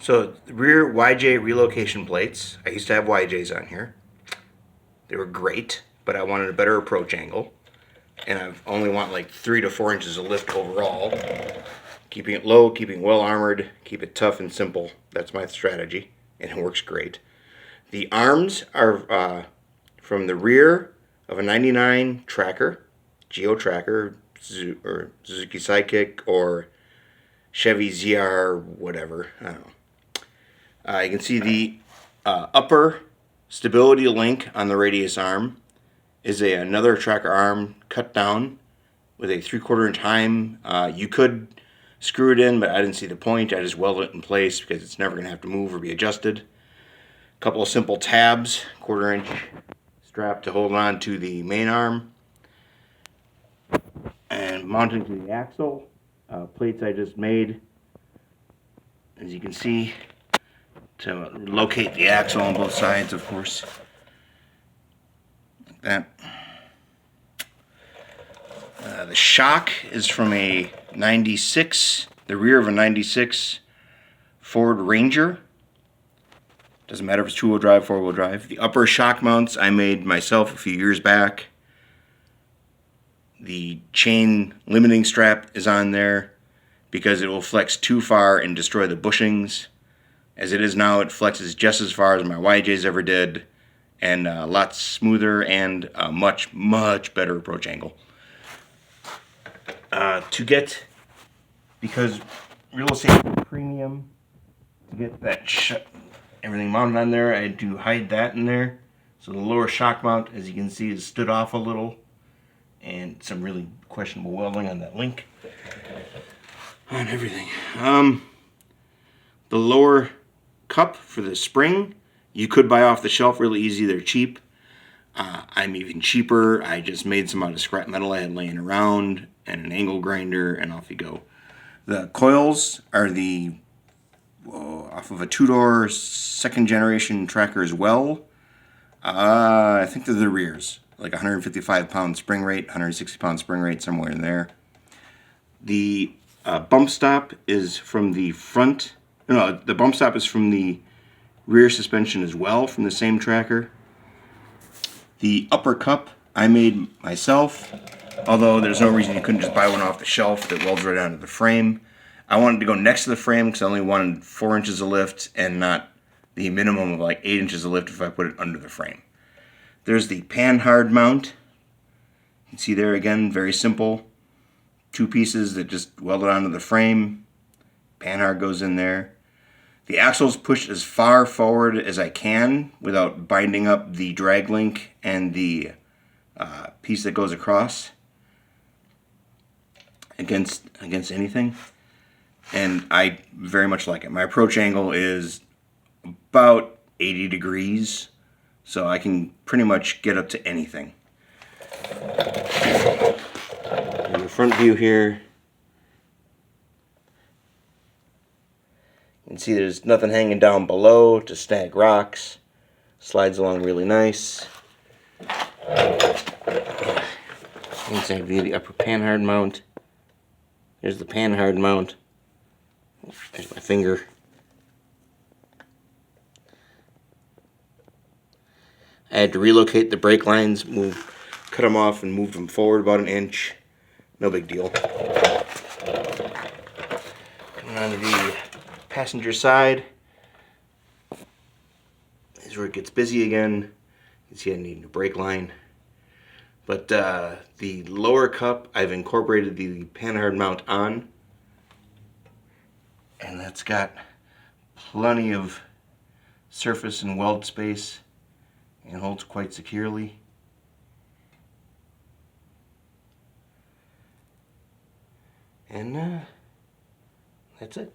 So the rear YJ relocation plates, I used to have YJs on here. They were great, but I wanted a better approach angle. And I only want like 3 to 4 inches of lift overall. Keeping it low, keeping well armored, keep it tough and simple. That's my strategy, and it works great. The arms are from the rear of a 99 tracker, Geo tracker, or Suzuki Sidekick, or Chevy ZR, whatever. I don't know. You can see the upper stability link on the radius arm is another tracker arm cut down with a 3/4 inch heim. You could screw it in, but I didn't see the point. I just welded it in place because it's never going to have to move or be adjusted. A couple of simple tabs, 1/4 inch strap to hold on to the main arm, and mounting to the axle. Plates I just made, as you can see, to locate the axle on both sides, of course, like that. The shock is from a 96, the rear of a 96 Ford Ranger. Doesn't matter if it's 2-wheel drive, 4-wheel drive. The upper shock mounts I made myself a few years back. The chain limiting strap is on there because it will flex too far and destroy the bushings. As it is now, it flexes just as far as my YJs ever did, and a lot smoother and a much, much better approach angle. Because real estate is premium, to get that everything mounted on there, I had to hide that in there. So the lower shock mount, as you can see, is stood off a little, and some really questionable welding on that link on everything. The lower cup for the spring, you could buy off the shelf really easy. They're cheap. I'm even cheaper. I just made some out of scrap metal I had laying around and an angle grinder, and off you go. The coils are the off of a 2-door 2nd generation tracker as well. I think they're the rears, like 155 pound spring rate, 160 pound spring rate, somewhere in there. The bump stop is from the front. No, the bump stop is from the rear suspension as well, from the same tracker. The upper cup I made myself, although there's no reason you couldn't just buy one off the shelf that welds right onto the frame. I wanted to go next to the frame because I only wanted 4 inches of lift and not the minimum of like 8 inches of lift if I put it under the frame. There's the panhard mount. You can see there again, very simple. 2 pieces that just welded onto the frame. Panhard goes in there. The axle's pushed as far forward as I can without binding up the drag link and the piece that goes across against anything. And I very much like it. My approach angle is about 80 degrees, so I can pretty much get up to anything. In the front view here, you can see there's nothing hanging down below to snag rocks. Slides along really nice. Inside view, the upper panhard mount. There's the panhard mount. There's my finger. I had to relocate the brake lines, cut them off and moved them forward about 1 inch. No big deal. Coming on to the passenger side. This is where it gets busy again. You can see I need a brake line. But the lower cup, I've incorporated the panhard mount on. And that's got plenty of surface and weld space and holds quite securely. And that's it.